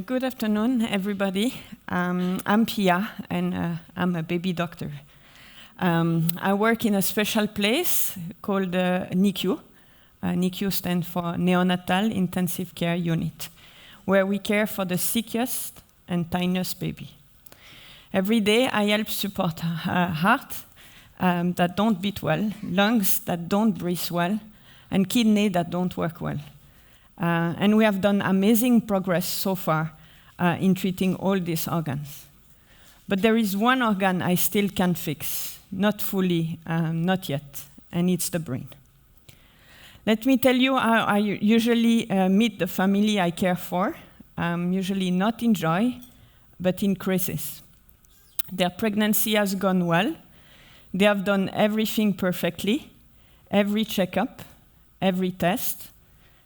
Good afternoon, everybody. I'm Pia, and I'm a baby doctor. I work in a special place called NICU. NICU stands for Neonatal Intensive Care Unit, where we care for the sickest and tiniest baby. Every day, I help support heart that don't beat well, lungs that don't breathe well, and kidney that don't work well. And we have done amazing progress so far in treating all these organs. But there is one organ I still can't fix, not fully, not yet, and it's the brain. Let me tell you how I usually meet the family I care for, usually not in joy, but in crisis. Their pregnancy has gone well. They have done everything perfectly, every checkup, every test.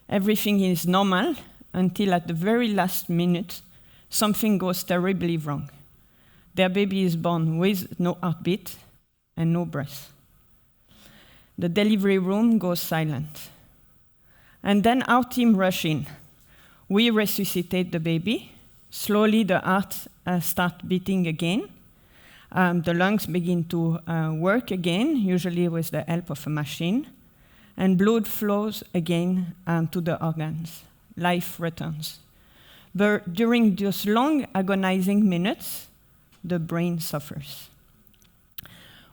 Everything is normal until at the very last minute, something goes terribly wrong. Their baby is born with no heartbeat and no breath. The delivery room goes silent. And then our team rush in. We resuscitate the baby. Slowly the heart starts beating again. The lungs begin to work again, usually with the help of a machine. And blood flows again to the organs. Life returns. But during those long agonizing minutes, the brain suffers.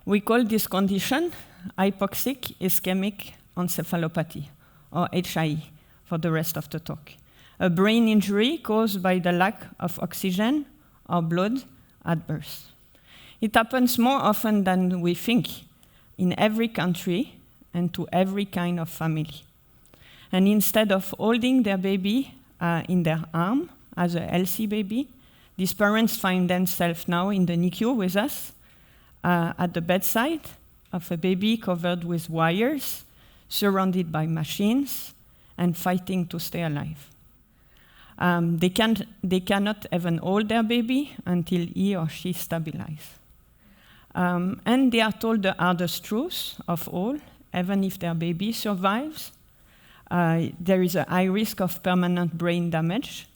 We call this condition Hypoxic-Ischemic Encephalopathy, or HIE, for the rest of the talk. A brain injury caused by the lack of oxygen or blood at birth. It happens more often than we think in every country and to every kind of family. And instead of holding their baby in their arm as a healthy baby, these parents find themselves now in the NICU with us at the bedside of a baby covered with wires, surrounded by machines, and fighting to stay alive. They cannot even hold their baby until he or she stabilizes. And they are told the hardest truth of all. Even if their baby survives, there is a high risk of permanent brain damage,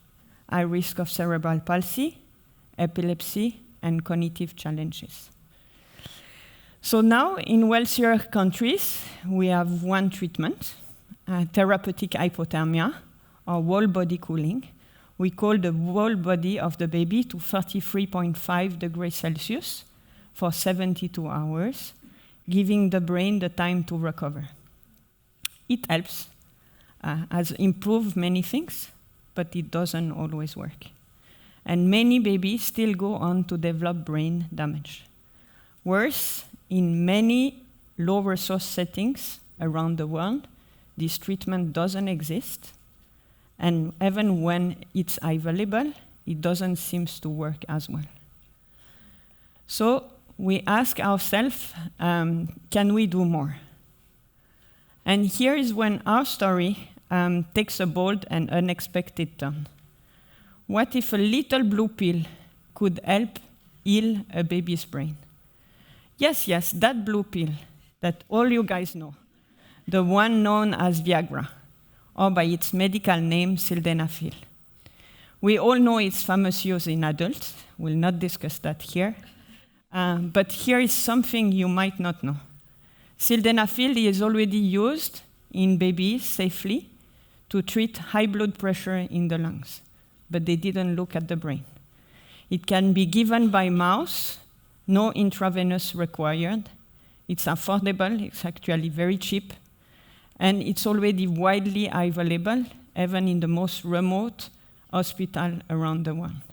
high risk of cerebral palsy, epilepsy, and cognitive challenges. So now, in wealthier countries, we have one treatment, therapeutic hypothermia, or whole body cooling. We cool the whole body of the baby to 33.5 degrees Celsius for 72 hours, giving the brain the time to recover. It helps, has improved many things, but it doesn't always work. And many babies still go on to develop brain damage. Worse, in many low-resource settings around the world, this treatment doesn't exist, and even when it's available, it doesn't seem to work as well. So we ask ourselves, can we do more? And here is when our story takes a bold and unexpected turn. What if a little blue pill could help heal a baby's brain? Yes, that blue pill that all you guys know, the one known as Viagra, or by its medical name, sildenafil. We all know its famous use in adults. We'll not discuss that here. But here is something you might not know. Sildenafil is already used in babies safely to treat high blood pressure in the lungs, but they didn't look at the brain. It can be given by mouth, no intravenous required. It's affordable, it's actually very cheap, and it's already widely available, even in the most remote hospital around the world.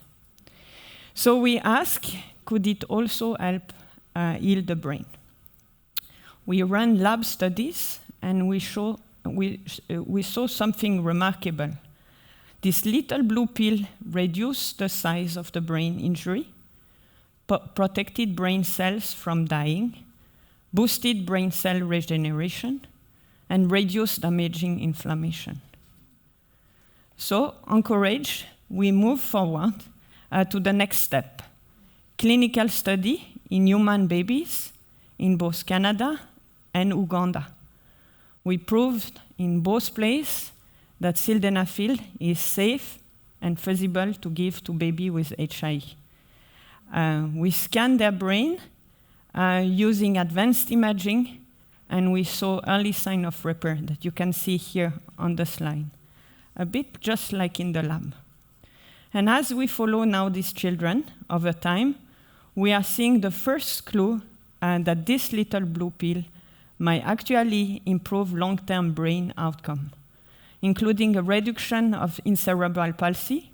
So we ask, could it also help heal the brain? We ran lab studies, and we saw something remarkable. This little blue pill reduced the size of the brain injury, protected brain cells from dying, boosted brain cell regeneration, and reduced damaging inflammation. So, encouraged, we move forward to the next step. Clinical study in human babies in both Canada and Uganda. We proved in both places that sildenafil is safe and feasible to give to baby with HIE. We scanned their brain using advanced imaging, and we saw early sign of repair that you can see here on the slide, a bit just like in the lab. And as we follow now these children over time, we are seeing the first clue that this little blue pill might actually improve long-term brain outcome, including a reduction in cerebral palsy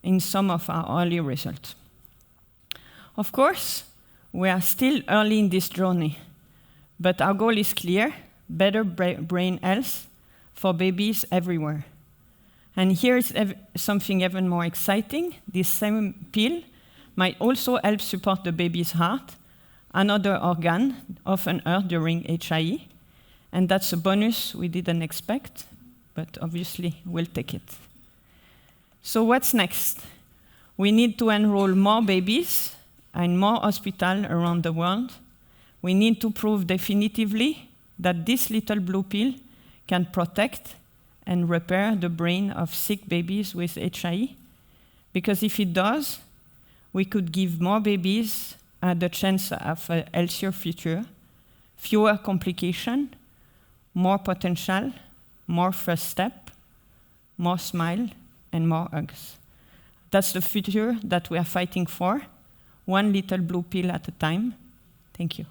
in some of our early results. Of course, we are still early in this journey, but our goal is clear: better brain health for babies everywhere. And here's something even more exciting. This same pill might also help support the baby's heart, another organ often hurt during HIE, and that's a bonus we didn't expect, but obviously we'll take it. So what's next? We need to enroll more babies and more hospitals around the world. We need to prove definitively that this little blue pill can protect and repair the brain of sick babies with HIE, because if it does, we could give more babies the chance of a healthier future, fewer complications, more potential, more first step, more smile, and more hugs. That's the future that we are fighting for, one little blue pill at a time. Thank you.